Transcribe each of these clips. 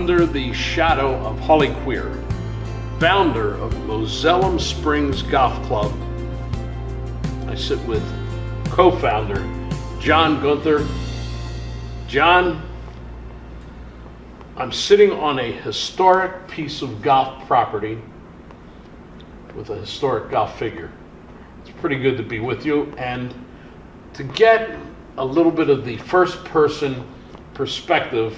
under the shadow of Holly Queer, founder of Moselem Springs Golf Club, I sit with co-founder John Guenther. John, I'm sitting on a historic piece of golf property with a historic golf figure. It's pretty good to be with you and to get a little bit of the first person perspective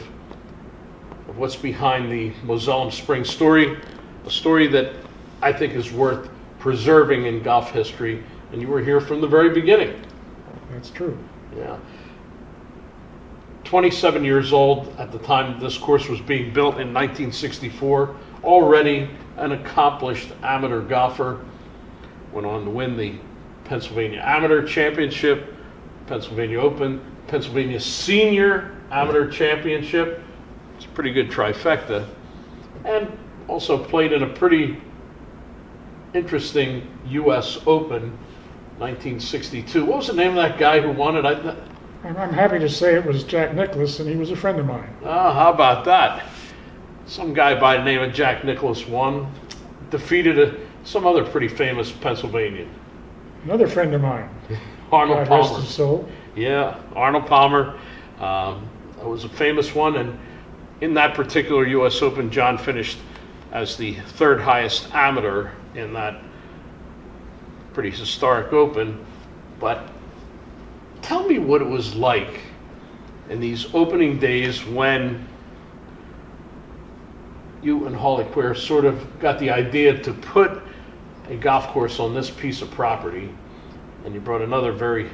of what's behind the Moselem Springs story, a story that I think is worth preserving in golf history, and you were here from the very beginning. That's true. Yeah. 27 years old at the time this course was being built in 1964, already an accomplished amateur golfer, went on to win the Pennsylvania Amateur Championship, Pennsylvania Open, Pennsylvania Senior Amateur Championship. It's a pretty good trifecta, and also played in a pretty interesting US Open 1962. What was the name of that guy who won it? I'm happy to say it was Jack Nicklaus, and he was a friend of mine. Oh, how about that? Some guy by the name of Jack Nicklaus won, defeated some other pretty famous Pennsylvanian. Another friend of mine, Arnold God rest Palmer. his soul. Yeah, Arnold Palmer. That was a famous one, and in that particular US Open, John finished as the third highest amateur in that pretty historic Open. But tell me what it was like in these opening days when you and Holly Queer sort of got the idea to put a golf course on this piece of property, and you brought another very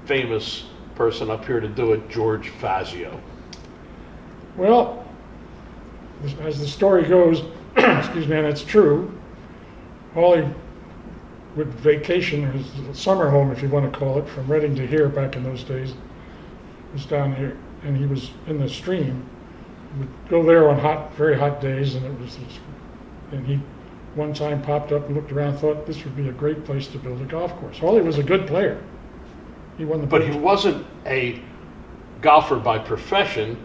famous person up here to do it, George Fazio. Well, as the story goes, excuse me, and it's true, Holly would vacation, or his summer home, if you want to call it, from Reading to here back in those days, was down here, and he was in the stream. He would go there on very hot days, and he one time popped up and looked around, thought this would be a great place to build a golf course. Holly was a good player. He won the. But he wasn't a golfer by profession.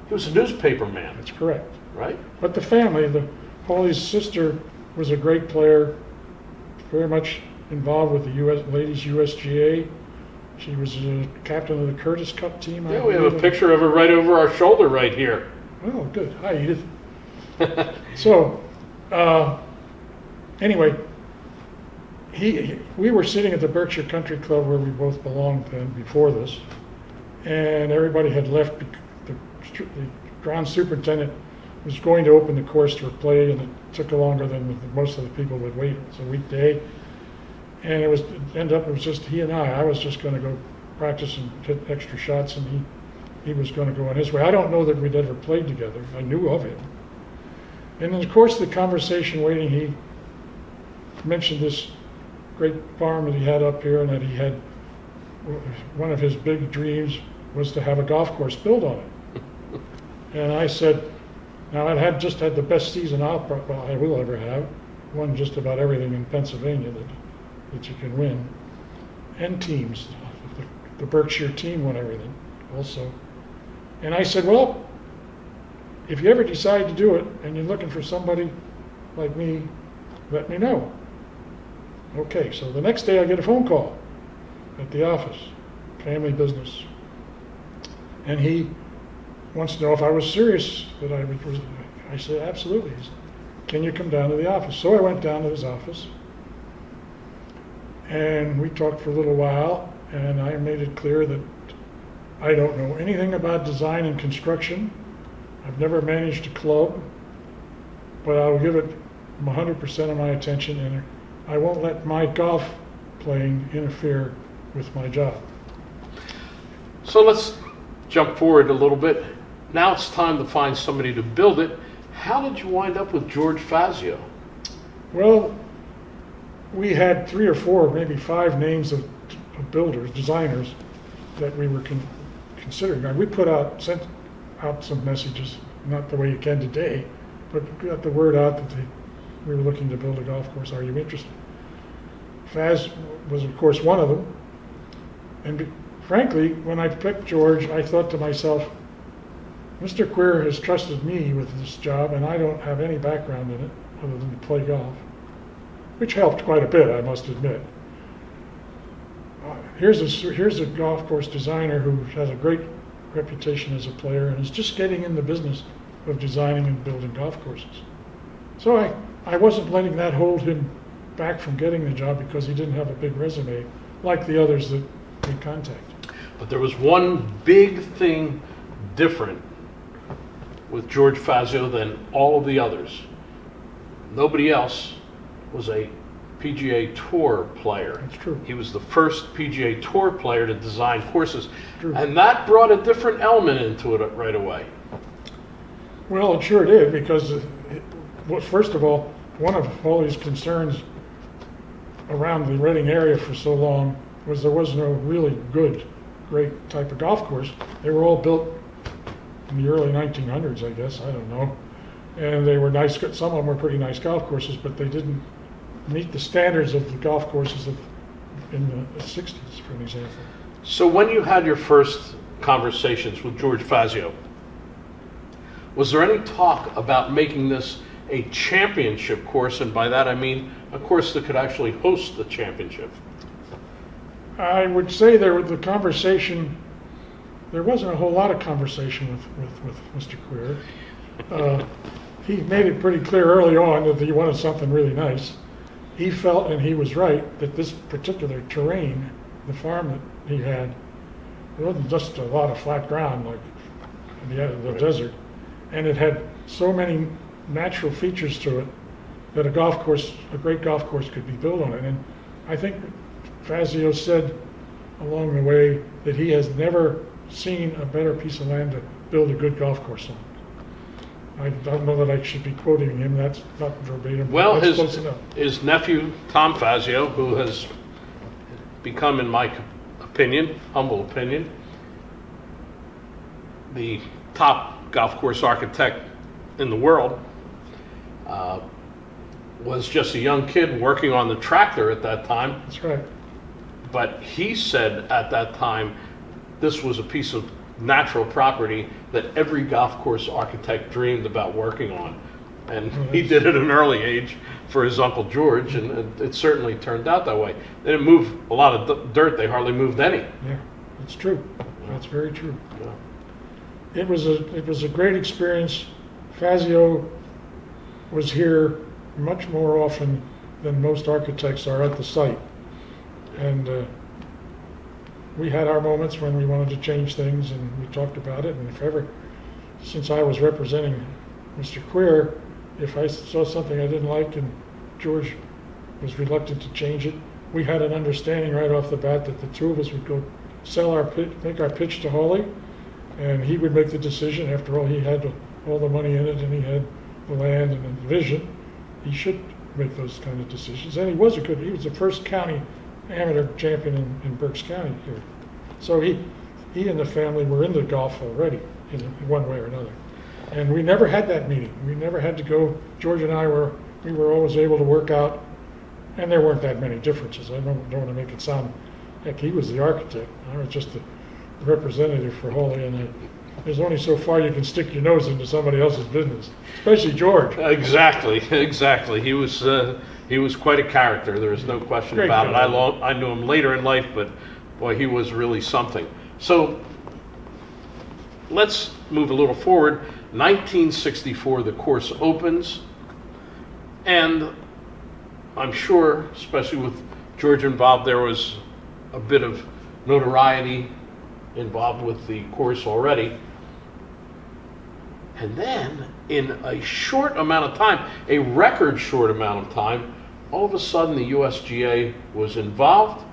He was a newspaper man. That's correct. Right? But the family, Holly's sister was a great player, very much involved with the ladies USGA. She was a captain of the Curtis Cup team. Yeah, we have a picture of her right over our shoulder right here. Oh, good. Hi, Edith. So, anyway, we were sitting at the Berkshire Country Club where we both belonged then before this, and everybody had left. The ground superintendent was going to open the course for play, and it took longer than most of the people would wait. It was a weekday, and it was just he and I. I was just going to go practice and hit extra shots, and he was going to go on his way. I don't know that we'd ever played together. I knew of him. And in the course of the conversation waiting, he mentioned this great farm that he had up here, and that he had, one of his big dreams was to have a golf course built on it. And I said, now I just had the best season I will ever have, won just about everything in Pennsylvania that you can win, and teams. The Berkshire team won everything also. And I said, well, if you ever decide to do it and you're looking for somebody like me, let me know. Okay, so the next day I get a phone call at the office, family business. And he wants to know if I was serious that I said, absolutely. He said, can you come down to the office? So I went down to his office, and we talked for a little while, and I made it clear that I don't know anything about design and construction. I've never managed a club, but I'll give it 100% of my attention, and I won't let my golf playing interfere with my job. So let's jump forward a little bit. Now it's time to find somebody to build it. How did you wind up with George Fazio? Well, we had 3 or 4, maybe 5 names of builders, designers that we were considering. We sent out some messages, not the way you can today, but got the word out that we were looking to build a golf course. Are you interested? Faz was, of course, one of them. And frankly, when I picked George, I thought to myself, Mr. Queer has trusted me with this job, and I don't have any background in it other than to play golf, which helped quite a bit, I must admit. Here's a golf course designer who has a great reputation as a player and is just getting in the business of designing and building golf courses. So I wasn't letting that hold him back from getting the job because he didn't have a big resume like the others that we contacted. But there was one big thing different with George Fazio than all of the others. Nobody else was a PGA Tour player. That's true. He was the first PGA Tour player to design courses. True. And that brought a different element into it right away. Well, it sure did, because first of all, one of Hawley's concerns around the Reading area for so long was there was no really good, great type of golf course. They were all built in the early 1900s, I guess, I don't know. And they were nice, some of them were pretty nice golf courses, but they didn't meet the standards of the golf courses in the 60s, for an example. So when you had your first conversations with George Fazio, was there any talk about making this a championship course? And by that I mean a course that could actually host the championship. I would say there wasn't a whole lot of conversation with Mr. Queer. He made it pretty clear early on that he wanted something really nice. He felt, and he was right, that this particular terrain, the farm that he had, it wasn't just a lot of flat ground like the desert, and it had so many natural features to it that a great golf course could be built on it. And I think Fazio said along the way that he has never seen a better piece of land to build a good golf course on. I don't know that I should be quoting him, that's not verbatim, Well, but that's close enough. his nephew, Tom Fazio, who has become, in my opinion, humble opinion, the top golf course architect in the world, was just a young kid working on the tractor at that time. That's right. But he said at that time, this was a piece of natural property that every golf course architect dreamed about working on. And he did it at an early age for his Uncle George, and it certainly turned out that way. They didn't move a lot of dirt, they hardly moved any. Yeah, it's true. That's very true. Yeah. It was a great experience. Fazio was here much more often than most architects are at the site. And we had our moments when we wanted to change things, and we talked about it. And if ever, since I was representing Mr. Queer, if I saw something I didn't like and George was reluctant to change it, we had an understanding right off the bat that the two of us would go make our pitch to Hawley, and he would make the decision. After all, he had all the money in it, and he had the land and the vision. He should make those kind of decisions. And he was the first county amateur champion in Berks County here. So he and the family were into golf already in one way or another. And we never had that meeting. We never had to go. George and I were always able to work out, and there weren't that many differences. I don't want to make it sound like he was the architect. I was just the representative for Hawley, and there's only so far you can stick your nose into somebody else's business, especially George. Exactly. He was quite a character. There is no question Great about guy. it. I knew him later in life, but boy, he was really something. So let's move a little forward. 1964, the course opens, and I'm sure, especially with George involved, there was a bit of notoriety involved with the course already. And then, in a short amount of time, a record short amount of time, all of a sudden the USGA was involved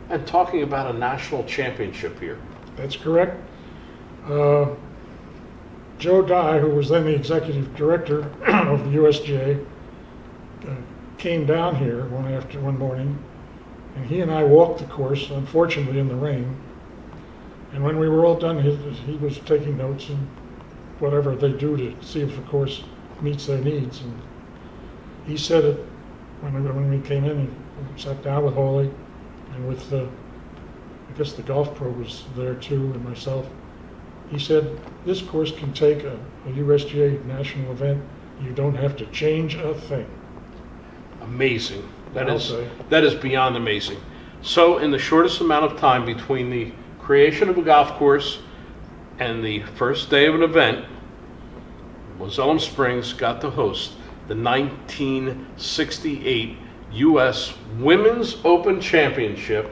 and talking about a national championship here. That's correct. Joe Dye, who was then the executive director of the USGA, came down here one morning, and he and I walked the course, unfortunately in the rain. And when we were all done, he was taking notes and whatever they do to see if the course meets their needs. And he said it when we came in. He sat down with Hawley and with I guess the golf pro was there too, and myself. He said, this course can take a USGA national event. You don't have to change a thing. Amazing. I'll say. That is beyond amazing. So in the shortest amount of time between the creation of a golf course and the first day of an event, Moselem Springs got to host the 1968 U.S. Women's Open Championship,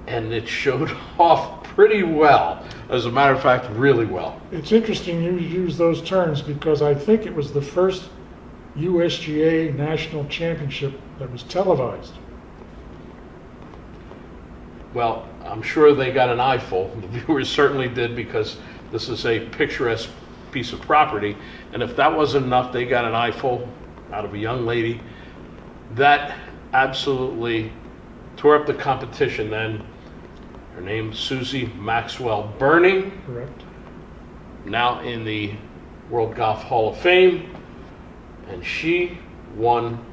and it showed off pretty well. As a matter of fact, really well. It's interesting you use those terms because I think it was the first USGA National Championship that was televised. Well, I'm sure they got an eyeful. The viewers certainly did, because this is a picturesque piece of property. And if that wasn't enough, they got an eyeful out of a young lady. That absolutely tore up the competition then. Her name, Susie Maxwell Burning, Correct. now in the World Golf Hall of Fame. And she won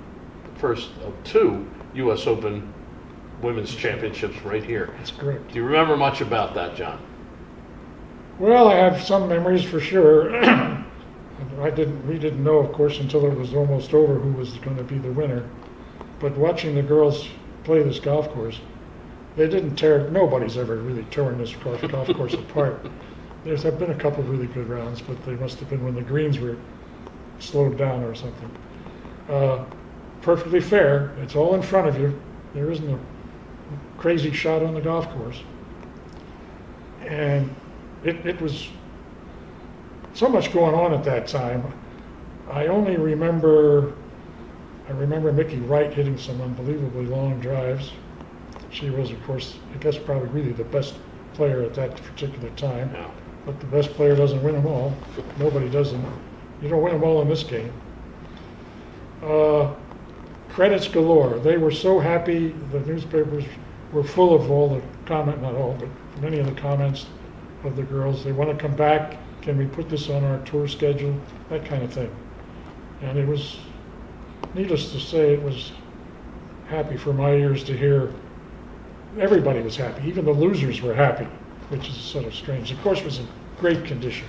the first of 2 U.S. Open Women's Championships right here. That's correct. Do you remember much about that, John? Well, I have some memories for sure. We didn't know, of course, until it was almost over who was going to be the winner. But watching the girls play this golf course, they didn't tear, nobody's ever really torn this golf course apart. There's been a couple of really good rounds, but they must have been when the greens were slowed down or something. Perfectly fair. It's all in front of you. There isn't a crazy shot on the golf course. And it was so much going on at that time. I remember Mickey Wright hitting some unbelievably long drives. She was, of course, I guess probably really the best player at that particular time. Yeah. But the best player doesn't win them all. Nobody does them. You don't win them all in this game. Credits galore. They were so happy. The newspapers were full of all the not all, but many of the comments of the girls. They want to come back. Can we put this on our tour schedule? That kind of thing. And it was, needless to say, it was happy for my ears to hear. Everybody was happy. Even the losers were happy, which is sort of strange. The course was in great condition.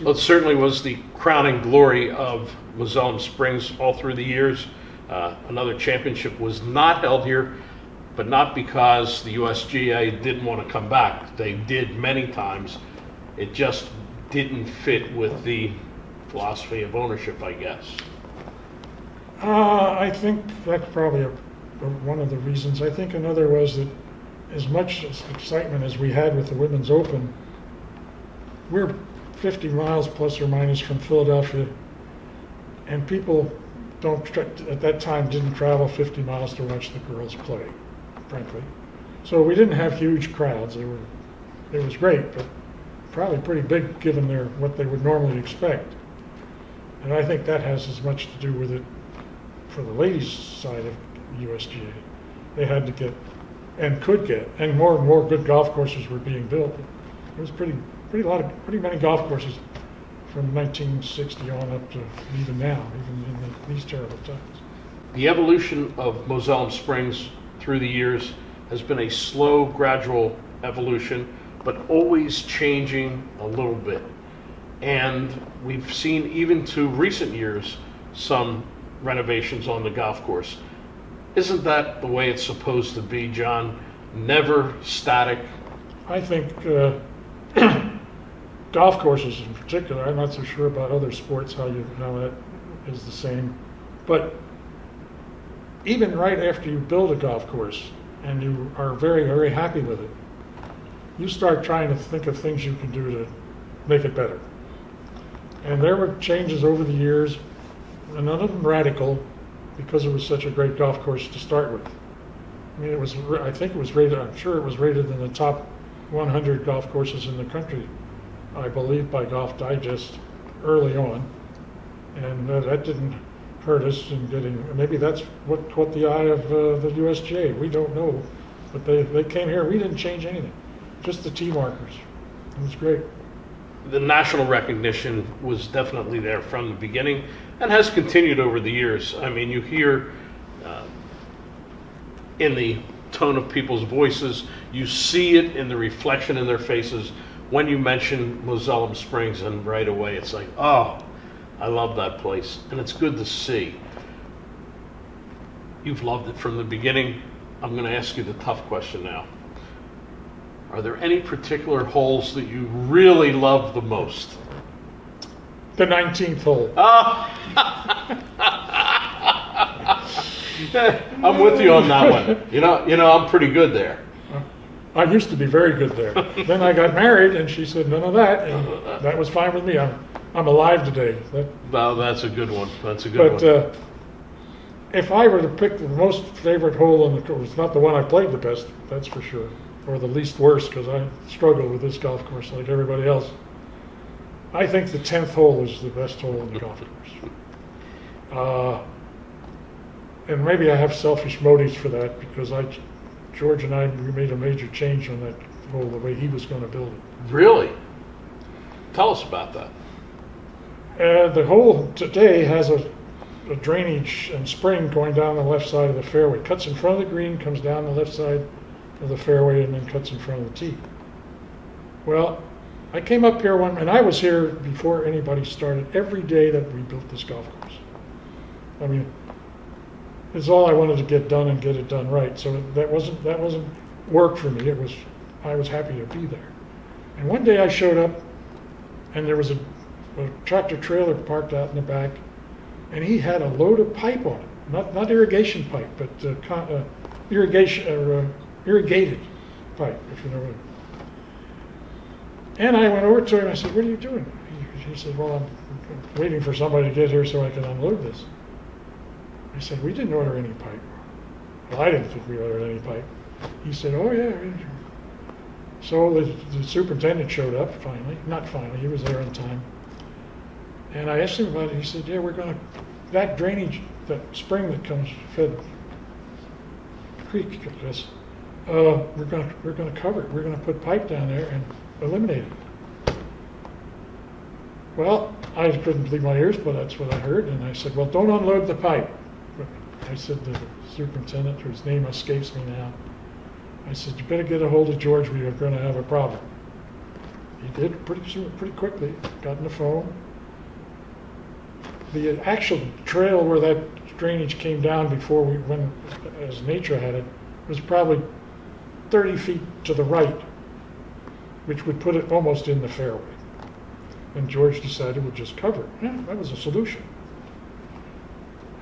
Well, it certainly was the crowning glory of Moselem Springs all through the years. Another championship was not held here, but not because the USGA didn't want to come back. They did many times. It just didn't fit with the philosophy of ownership, I guess. I think that's probably one of the reasons. I think another was that as much excitement as we had with the Women's Open, we're 50 miles plus or minus from Philadelphia, and people at that time didn't travel 50 miles to watch the girls play, frankly. So we didn't have huge crowds. It was great, but probably pretty big given what they would normally expect. And I think that has as much to do with it for the ladies' side of USGA. They had to get and could get, and more good golf courses were being built. It was pretty many golf courses from 1960 on up to even now, even in these terrible times. The evolution of Moselem Springs through the years has been a slow, gradual evolution, but always changing a little bit. And we've seen, even to recent years, some renovations on the golf course. Isn't that the way it's supposed to be, John? Never static? I think golf courses in particular, I'm not so sure about other sports how that is the same, but even right after you build a golf course and you are very, very happy with it, you start trying to think of things you can do to make it better. And there were changes over the years, and none of them radical, because it was such a great golf course to start with. I mean, I think it was rated, I'm sure it was rated in the top 100 golf courses in the country, I believe, by Golf Digest early on. And that didn't hurt us in getting, maybe that's what caught the eye of the USGA. We don't know. But they came here, we didn't change anything, just the tee markers. It was great. The national recognition was definitely there from the beginning and has continued over the years. I mean, you hear in the tone of people's voices, you see it in the reflection in their faces when you mention Moselem Springs, and right away it's like, oh, I love that place, and it's good to see. You've loved it from the beginning. I'm going to ask you the tough question now. Are there any particular holes that you really love the most? The 19th hole. I'm with you on that one. You know, I'm pretty good there. I used to be very good there. Then I got married, and she said none of that, and that was fine with me. I'm alive today. Well, that's a good one. That's a good one. But if I were to pick the most favorite hole on the course, not the one I played the best, that's for sure, or the least worst, because I struggle with this golf course like everybody else. I think the 10th hole is the best hole in the golf course. And maybe I have selfish motives for that, because George and I, we made a major change on that hole, the way he was going to build it. Really? Tell us about that. The hole today has a drainage and spring going down the left side of the fairway. Cuts in front of the green, comes down the left side of the fairway, and then cuts in front of the tee. Well, I came up here and I was here before anybody started, every day that we built this golf course. I mean, it's all I wanted to get done and get it done right. So that wasn't work for me. I was happy to be there. And one day I showed up, and there was a tractor trailer parked out in the back, and he had a load of pipe on it, not irrigation pipe, but irrigated pipe, if you know what I mean. And I went over to him and I said, "What are you doing?" He said, "Well, I'm waiting for somebody to get here so I can unload this." I said, "We didn't order any pipe." Well, I didn't think we ordered any pipe. He said, "Oh yeah." So the superintendent showed up finally. Not finally, he was there on time. And I asked him about it. He said, "Yeah, that drainage, that spring that comes fed creek, we're gonna cover it. We're gonna put pipe down there and eliminate it." Well, I couldn't believe my ears, but that's what I heard. And I said, "Well, don't unload the pipe." I said to the superintendent, whose name escapes me now, I said, "You better get a hold of George. We are going to have a problem." He did pretty quickly. Got on the phone. The actual trail where that drainage came down before we went, as nature had it, was probably 30 feet to the right, which would put it almost in the fairway. And George decided we'll just cover it. Yeah, that was a solution.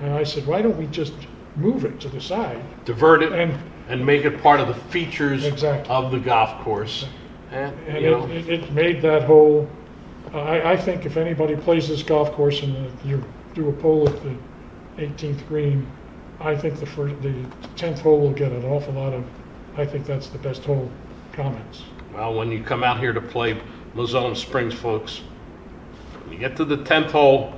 And I said, "Why don't we just move it to the side?" Divert it and make it part of the features Exactly. of the golf course. And it made that hole. I think if anybody plays this golf course and you do a poll at the 18th green, I think the 10th hole will get an awful lot of, I think that's the best hole comments. Well, when you come out here to play Moselem Springs, folks, when you get to the 10th hole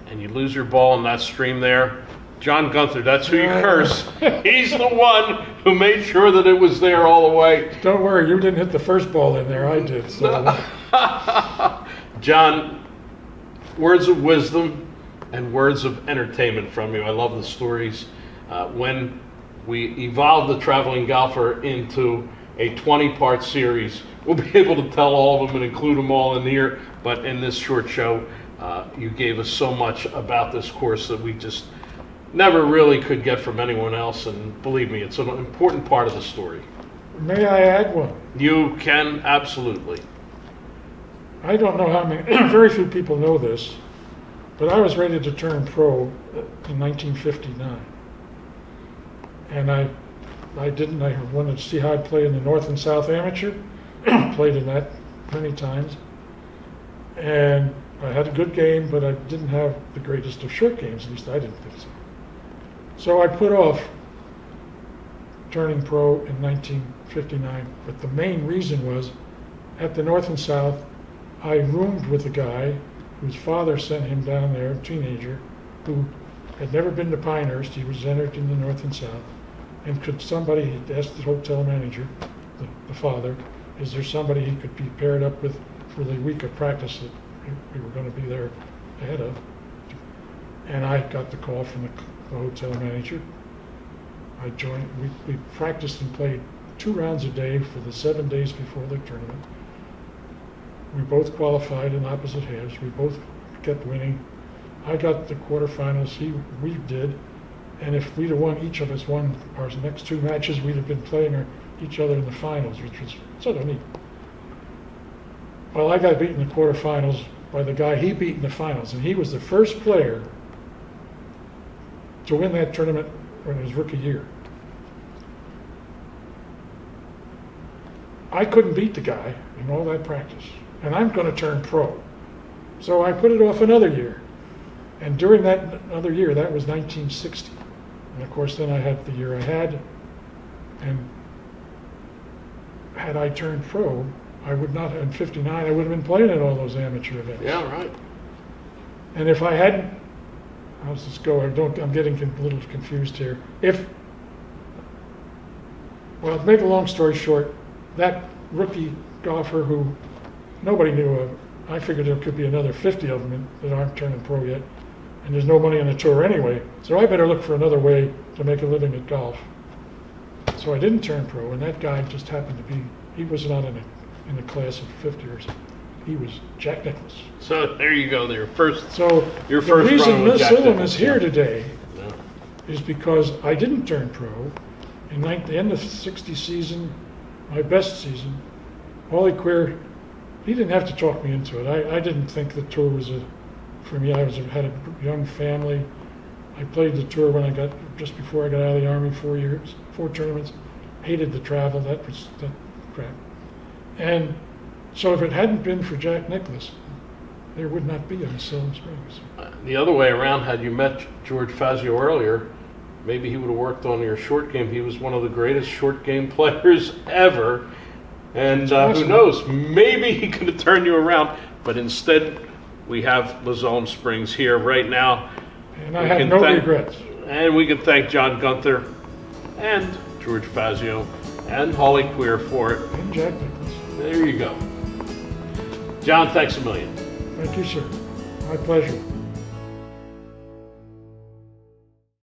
and you lose your ball in that stream there, John Guenther, that's who you curse. He's the one who made sure that it was there all the way. Don't worry, you didn't hit the first ball in there, I did. So. John, words of wisdom and words of entertainment from you. I love the stories. When we evolved the Traveling Golfer into a 20-part series, we'll be able to tell all of them and include them all in here. But in this short show, you gave us so much about this course that we just never really could get from anyone else. And believe me, it's an important part of the story. May I add one? You can, absolutely. I don't know how many, very few people know this, but I was ready to turn pro in 1959. And I didn't. I wanted to see how I'd play in the North and South Amateur. Played in that many times. And I had a good game, but I didn't have the greatest of short games. At least I didn't think so. So I put off turning pro in 1959. But the main reason was, at the North and South, I roomed with a guy whose father sent him down there, a teenager, who had never been to Pinehurst. He was entered in the North and South. And could somebody, he asked the hotel manager, the father, is there somebody he could be paired up with for the week of practice that we were going to be there ahead of? And I got the call from the hotel manager. I joined, we practiced and played 2 rounds a day for the 7 days before the tournament. We both qualified in opposite halves. We both kept winning. I got the quarterfinals. We did. And if we'd have won, each of us won our next two matches, we'd have been playing each other in the finals, which was sort of neat. Well, I got beaten in the quarterfinals by the guy he beat in the finals, and he was the first player to win that tournament in his rookie year. I couldn't beat the guy in all that practice, and I'm going to turn pro. So I put it off another year. And during that other year, that was 1960. And of course, then I had the year I had, and had I turned pro, I would not have, in 59, I would have been playing in all those amateur events. Yeah, right. And if I hadn't, how's this go? I'm getting a little confused here. Well, to make a long story short, that rookie golfer who nobody knew of, I figured there could be another 50 of them that aren't turning pro yet. And there's no money on the tour anyway, so I better look for another way to make a living at golf. So I didn't turn pro, and that guy just happened to be, he was not in the class of 50 or something. He was Jack Nicklaus. So there you go, your first So your the first reason run with Jack Moselem Nicklaus. is here today Yeah. is because I didn't turn pro. In the end of the 60 season, my best season, Paulie Queer, he didn't have to talk me into it. I didn't think the tour was for me. Had a young family. I played the tour just before I got out of the Army, 4 years, 4 tournaments. Hated the travel, that crap. And so if it hadn't been for Jack Nicklaus, there would not be a Moselem Springs. The other way around, had you met George Fazio earlier, maybe he would have worked on your short game. He was one of the greatest short game players ever. And awesome. Who knows, maybe he could have turned you around. But instead, we have Moselem Springs here right now. And I have no regrets. And we can thank John Guenther and George Fazio and Holly Queer for it. And Jack Nicklaus. There you go. John, thanks a million. Thank you, sir. My pleasure.